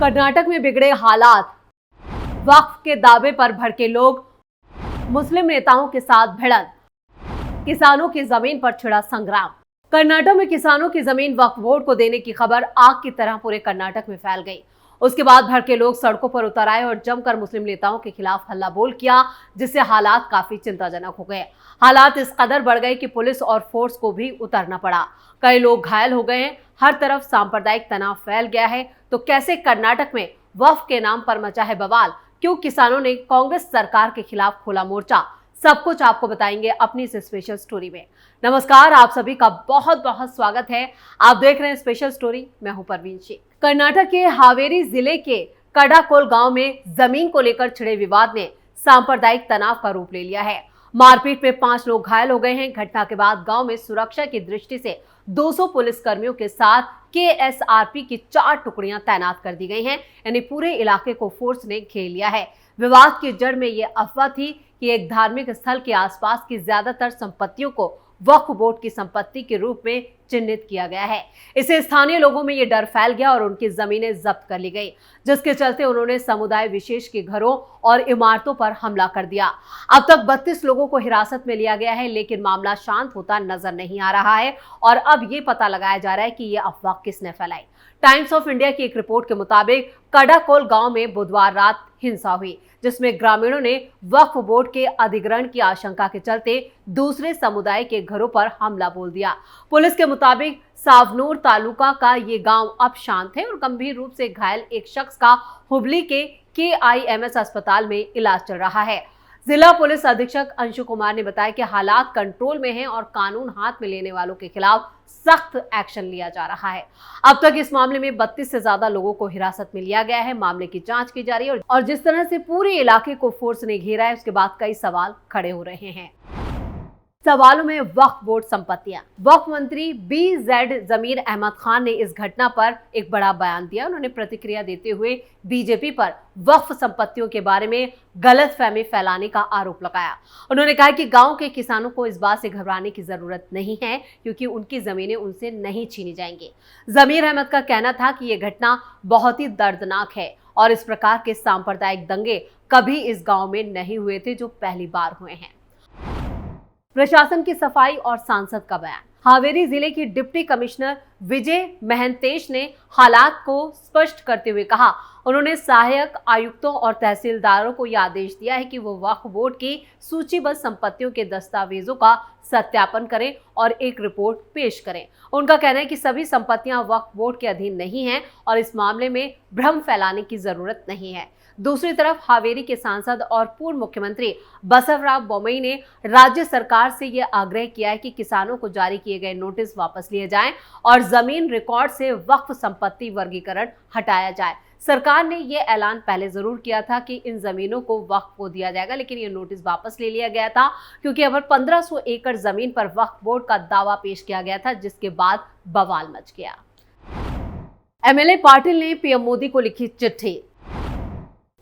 कर्नाटक में बिगड़े हालात, वक्फ के दावे पर भड़के लोग, मुस्लिम नेताओं के साथ भिड़ंत, किसानों की जमीन पर छिड़ा संग्राम। कर्नाटक में किसानों की जमीन वक्फ बोर्ड को देने की खबर आग की तरह पूरे कर्नाटक में फैल गई। उसके बाद भड़के लोग सड़कों पर उतर आए और जमकर मुस्लिम नेताओं के खिलाफ हल्ला बोल किया, जिससे हालात काफी चिंताजनक हो गए। हालात इस कदर बढ़ गए कि पुलिस और फोर्स को भी उतरना पड़ा। कई लोग घायल हो गए हैं। हर तरफ सांप्रदायिक तनाव फैल गया है। तो कैसे कर्नाटक में वक्फ के नाम पर मचा है बवाल? क्यों किसानों ने कांग्रेस सरकार के खिलाफ खोला मोर्चा? सब कुछ आपको बताएंगे अपनी इस स्पेशल स्टोरी में। नमस्कार, आप सभी का बहुत बहुत स्वागत है। आप देख रहे हैं स्पेशल स्टोरी। मैं हूं परवीन शेख। कर्नाटक के हावेरी जिले के कडाकोल गांव में जमीन को लेकर छिड़े विवाद ने सांप्रदायिक तनाव का रूप ले लिया है। मारपीट में 5 लोग घायल हो गए हैं। घटना के बाद गांव में सुरक्षा की दृष्टि से 200 पुलिस कर्मियों के साथ केएसआरपी की 4 टुकड़ियां तैनात कर दी गई हैं। यानी पूरे इलाके को फोर्स ने घेर लिया है। विवाद की जड़ में यह अफवाह थी कि एक धार्मिक स्थल के आसपास की ज्यादातर संपत्तियों को वक्फ बोर्ड की संपत्ति के रूप में चिन्हित किया गया है। इससे स्थानीय लोगों में यह डर फैल गया और उनकी जमीनें जब्त कर ली गई, जिसके चलते उन्होंने समुदाय विशेष के घरों और इमारतों पर हमला कर दिया। अब तक 32 लोगों को हिरासत में लिया गया है, लेकिन मामला शांत होता नजर नहीं आ रहा है और अब ये पता लगाया जा रहा है कि यह अफवाह किसने फैलाई। टाइम्स ऑफ इंडिया की एक रिपोर्ट के मुताबिक कडाकोल गांव में बुधवार रात हिंसा हुई, जिसमें ग्रामीणों ने वक्फ बोर्ड के अधिग्रहण की आशंका के चलते दूसरे समुदाय के घरों पर हमला बोल दिया। पुलिस के मुताबिक सावनूर तालुका का ये गांव अब शांत है और गंभीर रूप से घायल एक शख्स का हुबली के KIMS अस्पताल में इलाज चल रहा है। जिला पुलिस अधीक्षक अंशु कुमार ने बताया कि हालात कंट्रोल में हैं और कानून हाथ में लेने वालों के खिलाफ सख्त एक्शन लिया जा रहा है। अब तक इस मामले में 32 से ज्यादा लोगों को हिरासत में लिया गया है। मामले की जांच की जा रही है और जिस तरह से पूरे इलाके को फोर्स ने घेरा है, उसके बाद कई सवाल खड़े हो रहे हैं। सवालों में वक्फ बोर्ड संपत्तियां। वक्फ मंत्री BZ जमीर अहमद खान ने इस घटना पर एक बड़ा बयान दिया। उन्होंने प्रतिक्रिया देते हुए बीजेपी पर वक्फ संपत्तियों के बारे में गलतफहमी फैलाने का आरोप लगाया। उन्होंने कहा कि गांव के किसानों को इस बात से घबराने की जरूरत नहीं है, क्योंकि उनकी जमीनें उनसे नहीं छीनी जाएंगी। जमीर अहमद का कहना था कि यह घटना बहुत ही दर्दनाक है और इस प्रकार के सांप्रदायिक दंगे कभी इस गांव में नहीं हुए थे, जो पहली बार हुए हैं। प्रशासन की सफाई और सांसद का बयान। हावेरी जिले की डिप्टी कमिश्नर विजय महंतेश ने हालात को स्पष्ट करते हुए कहा, उन्होंने सहायक आयुक्तों और तहसीलदारों को यह आदेश दिया है कि वो वक्फ बोर्ड की सूचीबद्ध संपत्तियों के दस्तावेजों का सत्यापन करें और एक रिपोर्ट पेश करें। उनका कहना है कि सभी संपत्तियां वक्फ बोर्ड के अधीन नहीं हैं और इस मामले में भ्रम फैलाने की जरूरत नहीं है। दूसरी तरफ हावेरी के सांसद और पूर्व मुख्यमंत्री बसवराज बोम्मई ने राज्य सरकार से यह आग्रह किया है कि किसानों को जारी किए गए नोटिस वापस लिए जाएं और जमीन रिकॉर्ड से वक्फ संपत्ति वर्गीकरण हटाया जाए। सरकार ने यह ऐलान पहले जरूर किया था कि इन जमीनों को वक्फ को दिया जाएगा, लेकिन यह नोटिस वापस ले लिया गया था क्योंकि अब 1500 एकड़ जमीन पर वक्फ बोर्ड का दावा पेश किया गया था, जिसके बाद बवाल मच गया। MLA पाटिल ने PM मोदी को लिखी चिट्ठी,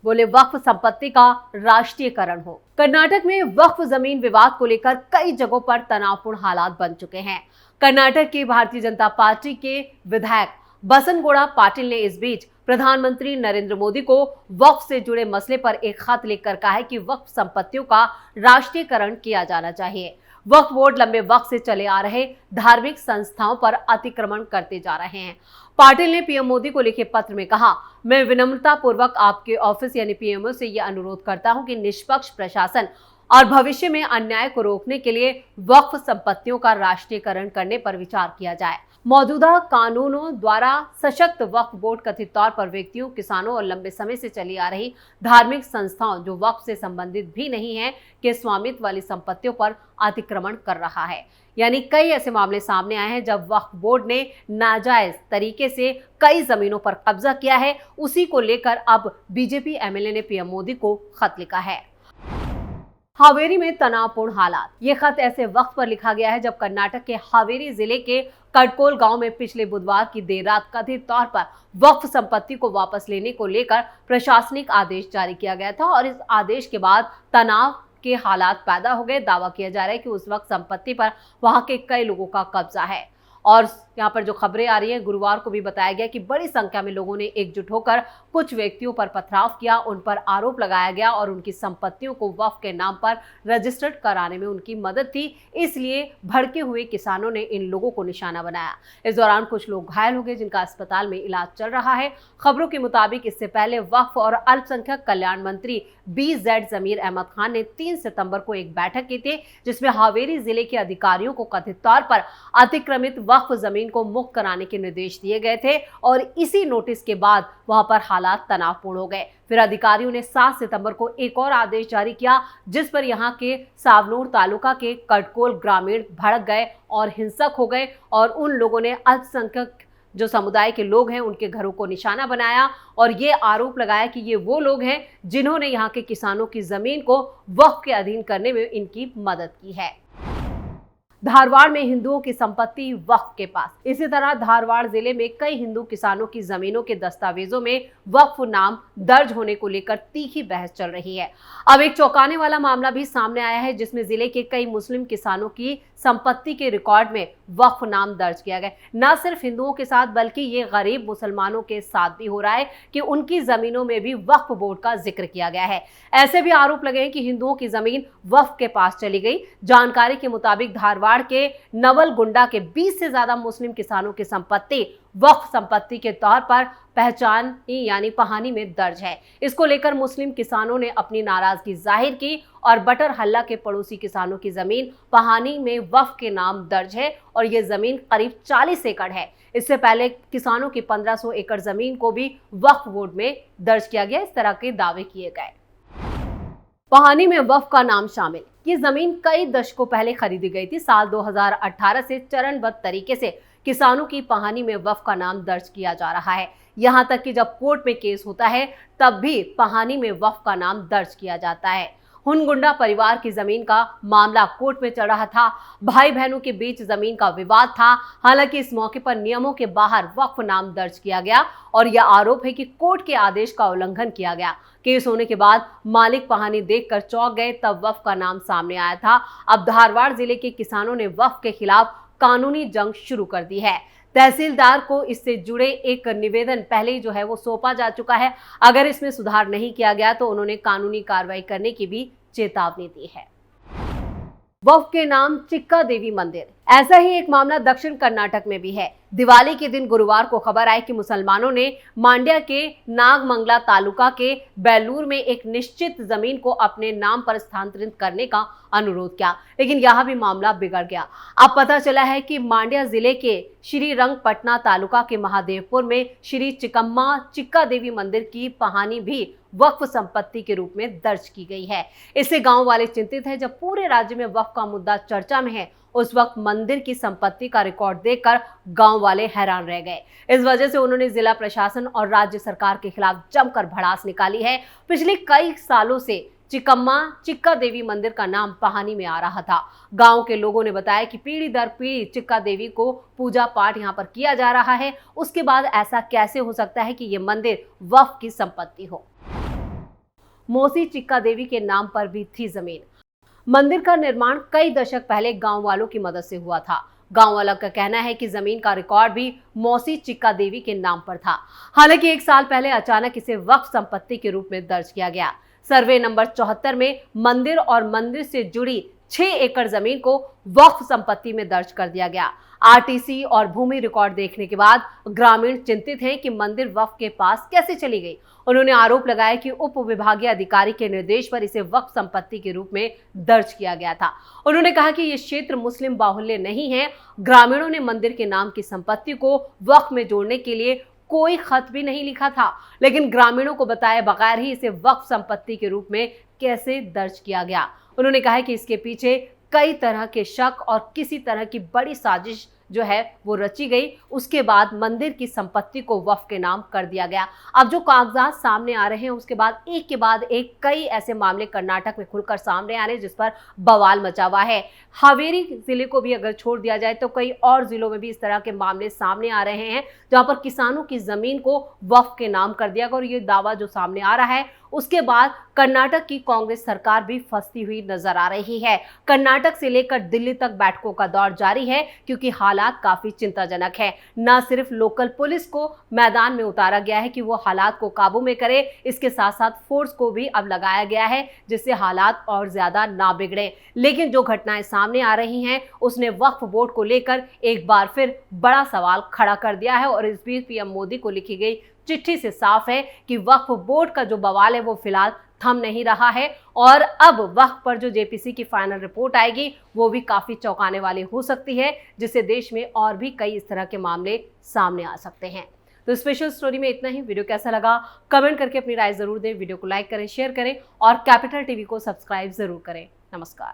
बोले वक्फ संपत्ति का राष्ट्रीयकरण हो। कर्नाटक में वक्फ जमीन विवाद को लेकर कई जगहों पर तनावपूर्ण हालात बन चुके हैं। कर्नाटक के भारतीय जनता पार्टी के विधायक बसनगौड़ा पाटिल ने इस बीच प्रधानमंत्री नरेंद्र मोदी को वक्फ से जुड़े मसले पर एक खत लिखकर कहा है कि वक्फ संपत्तियों का राष्ट्रीयकरण किया जाना चाहिए। वक्फ बोर्ड लंबे वक्त से चले आ रहे धार्मिक संस्थाओं पर अतिक्रमण करते जा रहे हैं। पाटिल ने PM मोदी को लिखे पत्र में कहा, मैं विनम्रता पूर्वक आपके ऑफिस यानी PMO से यह अनुरोध करता हूं कि निष्पक्ष प्रशासन और भविष्य में अन्याय को रोकने के लिए वक्फ संपत्तियों का राष्ट्रीयकरण करने पर विचार किया जाए। मौजूदा कानूनों द्वारा सशक्त वक्फ बोर्ड कथित तौर पर व्यक्तियों, किसानों और लंबे समय से चली आ रही धार्मिक संस्थाओं जो वक्फ से संबंधित भी नहीं है के स्वामित्व वाली संपत्तियों पर अतिक्रमण कर रहा है। यानी कई ऐसे मामले सामने आए हैं जब वक्फ बोर्ड ने नाजायज तरीके से कई जमीनों पर कब्जा किया है। उसी को लेकर अब बीजेपी MLA ने PM मोदी को खत लिखा है। हावेरी में तनावपूर्ण हालात। ये खत ऐसे वक्त पर लिखा गया है जब कर्नाटक के हावेरी जिले के कड़कोल गांव में पिछले बुधवार की देर रात कथित तौर पर वक्फ संपत्ति को वापस लेने को लेकर प्रशासनिक आदेश जारी किया गया था और इस आदेश के बाद तनाव के हालात पैदा हो गए। दावा किया जा रहा है कि उस वक्त संपत्ति पर वहां के कई लोगों का कब्जा है। और यहाँ पर जो खबरें आ रही हैं, गुरुवार को भी बताया गया कि बड़ी संख्या में लोगों ने एकजुट होकर कुछ व्यक्तियों पर पथराव किया, उन पर आरोप लगाया गया और उनकी संपत्तियों को वक्फ के नाम पर रजिस्टर्ड कराने में उनकी मदद थी। इसलिए भड़के हुए किसानों ने इन लोगों को निशाना बनाया। इस दौरान कुछ लोग घायल हो गए, जिनका अस्पताल में इलाज चल रहा है। खबरों के मुताबिक इससे पहले वक्फ और अल्पसंख्यक कल्याण मंत्री BZ जमीर अहमद खान ने 3 सितंबर को एक बैठक की थी, जिसमें हावेरी जिले के अधिकारियों को कथित तौर पर अतिक्रमित वक्फ जमीन को मुक्त कराने के निर्देश दिए गए थे और इसी नोटिस के बाद वहां पर हालात तनावपूर्ण हो गए। फिर अधिकारियों ने 7 सितंबर को एक और आदेश जारी किया, जिस पर यहां के सावनूर तालुका के कटकोल ग्रामीण भड़क गए और हिंसक हो गए और उन लोगों ने अल्पसंख्यक जो समुदाय के लोग हैं उनके घरों को निशाना बनाया और ये आरोप लगाया कि ये वो लोग हैं जिन्होंने यहाँ के किसानों की जमीन को वक्फ के अधीन करने में इनकी मदद की है। धारवाड़ में हिंदुओं की संपत्ति वक्फ के पास। इसी तरह धारवाड़ जिले में कई हिंदू किसानों की जमीनों के दस्तावेजों में वक्फ नाम दर्ज होने को लेकर तीखी बहस चल रही है। अब एक चौंकाने वाला मामला भी सामने आया है, जिसमें जिले के कई मुस्लिम किसानों की संपत्ति के रिकॉर्ड में वक्फ नाम दर्ज किया गया। न सिर्फ हिंदुओं के साथ बल्कि ये गरीब मुसलमानों के साथ भी हो रहा है कि उनकी जमीनों में भी वक्फ बोर्ड का जिक्र किया गया है। ऐसे भी आरोप लगे हैं कि हिंदुओं की जमीन वक्फ के पास चली गई। जानकारी के मुताबिक धारवाड़ के नवलगुंडा के 20 से ज्यादा मुस्लिम किसानों की संपत्ति वक्फ संपत्ति के तौर पर पहचान यानी पहानी में दर्ज है। इसको लेकर मुस्लिम किसानों ने अपनी नाराजगी जाहिर की और बटर हल्ला के पड़ोसी किसानों की जमीन पहानी में वक्फ के नाम दर्ज है और ये जमीन करीब 40 एकड़ है। इससे पहले किसानों की 1500 एकड़ जमीन को भी वक्फ बोर्ड में दर्ज किया गया। इस तरह के दावे किए गए। पहानी में वक्फ का नाम शामिल। ये जमीन कई दशकों पहले खरीदी गई थी। साल 2018 से चरणबद्ध तरीके से किसानों की पहानी में वक्फ का नाम दर्ज किया जा रहा है। यहाँ तक कि जब कोर्ट में केस होता है तब भी पहानी में वक्फ का नाम दर्ज किया जाता है। हुनगुंडा परिवार की जमीन का मामला कोर्ट में चल रहा था। भाई बहनों के बीच जमीन का विवाद था। हालांकि इस मौके पर नियमों के बाहर वक्फ नाम दर्ज किया गया और यह आरोप है कि कोर्ट के आदेश का उल्लंघन किया गया। केस होने के बाद मालिक पहानी देखकर चौंक गए, तब वक्फ का नाम सामने आया था। अब धारवाड़ जिले के किसानों ने वक्फ के खिलाफ कानूनी जंग शुरू कर दी है। तहसीलदार को इससे जुड़े एक निवेदन पहले ही जो है वो सौंपा जा चुका है। अगर इसमें सुधार नहीं किया गया तो उन्होंने कानूनी कार्रवाई करने की भी चेतावनी दी है। वक्फ के नाम चिक्का देवी मंदिर। ऐसा ही एक मामला दक्षिण कर्नाटक में भी है। दिवाली के दिन गुरुवार को खबर आई कि मुसलमानों ने मांड्या के नागमंगला तालुका के बेलूर में एक निश्चित जमीन को अपने नाम पर स्थानांतरित करने का अनुरोध किया, लेकिन यहाँ भी मामला बिगड़ गया। अब पता चला है कि मांड्या जिले के श्रीरंगपटना तालुका के महादेवपुर में श्री चिकम्मा चिक्का देवी मंदिर की पहानी भी वक्फ संपत्ति के रूप में दर्ज की गई है। इससे गांव वाले चिंतित हैं। जब पूरे राज्य में वक्फ का मुद्दा चर्चा में है, उस वक्त मंदिर की संपत्ति का रिकॉर्ड देखकर गांव वाले हैरान रह गए। इस वजह से उन्होंने जिला प्रशासन और राज्य सरकार के खिलाफ जमकर भड़ास निकाली है। पिछले कई सालों से चिकम्मा चिक्का देवी मंदिर का नाम पहानी में आ रहा था। गांव के लोगों ने बताया कि पीढ़ी दर पीढ़ी चिक्का देवी को पूजा पाठ यहां पर किया जा रहा है। उसके बाद ऐसा कैसे हो सकता है कि ये मंदिर वक्फ की संपत्ति हो। मौसी चिक्का देवी के नाम पर भी थी जमीन। मंदिर का निर्माण कई दशक पहले गांव वालों की मदद से हुआ था। गांव वालों का कहना है कि जमीन का रिकॉर्ड भी मौसी चिक्का देवी के नाम पर था। हालांकि 1 साल पहले अचानक इसे वक्फ संपत्ति के रूप में दर्ज किया गया। सर्वे नंबर 74 में मंदिर और मंदिर से जुड़ी 6 एकड़ जमीन को वक्फ संपत्ति में दर्ज कर दिया गया। आरटीसी और भूमि रिकॉर्ड देखने के बाद ग्रामीण चिंतित हैं कि मंदिर वक्फ के पास कैसे चली गई। उन्होंने आरोप लगाया कि उप विभागीय अधिकारी के निर्देश पर इसे वक्फ संपत्ति के रूप में दर्ज किया गया था। उन्होंने कहा कि ये क्षेत्र मुस्लिम बाहुल्य नहीं है। ग्रामीणों ने मंदिर के नाम की संपत्ति को वक्फ में जोड़ने के लिए कोई खत भी नहीं लिखा था, लेकिन ग्रामीणों को बताए बगैर ही इसे वक्फ संपत्ति के रूप में कैसे दर्ज किया गया। उन्होंने कहा कि इसके पीछे कई तरह के शक और किसी तरह की बड़ी साजिश जो है वो रची गई। उसके बाद मंदिर की संपत्ति को वक्फ के नाम कर दिया गया। अब जो कागजात सामने आ रहे हैं उसके बाद एक के बाद एक कई ऐसे मामले कर्नाटक में खुलकर सामने आ रहे हैं जिस पर बवाल मचा हुआ है। हावेरी जिले को भी अगर छोड़ दिया जाए तो कई और जिलों में भी इस तरह के मामले सामने आ रहे हैं जहां पर किसानों की जमीन को वक्फ के नाम कर दिया गया। और ये दावा जो सामने आ रहा है उसके बाद कर्नाटक की कांग्रेस सरकार भी फंसती हुई नजर आ रही है। कर्नाटक से लेकर दिल्ली तक बैठकों का दौर जारी है, क्योंकि हाल हालात काफी चिंताजनक है। न सिर्फ लोकल पुलिस को मैदान में उतारा गया है कि वो हालात को काबू में करे, इसके साथ साथ फोर्स को भी अब लगाया गया है जिससे हालात और ज्यादा ना बिगड़े। लेकिन जो घटनाएं सामने आ रही हैं उसने वक्फ बोर्ड को लेकर एक बार फिर बड़ा सवाल खड़ा कर दिया है और इस बीच पीएम मोदी को लिखी गई चिट्ठी से साफ है कि वक्फ बोर्ड का जो बवाल है वो फिलहाल थम नहीं रहा है और अब वक्फ पर जो जेपीसी की फाइनल रिपोर्ट आएगी वो भी काफी चौंकाने वाली हो सकती है, जिससे देश में और भी कई इस तरह के मामले सामने आ सकते हैं। तो स्पेशल स्टोरी में इतना ही। वीडियो कैसा लगा कमेंट करके अपनी राय जरूर दें, वीडियो को लाइक करें, शेयर करें और कैपिटल टीवी को सब्सक्राइब जरूर करें। नमस्कार।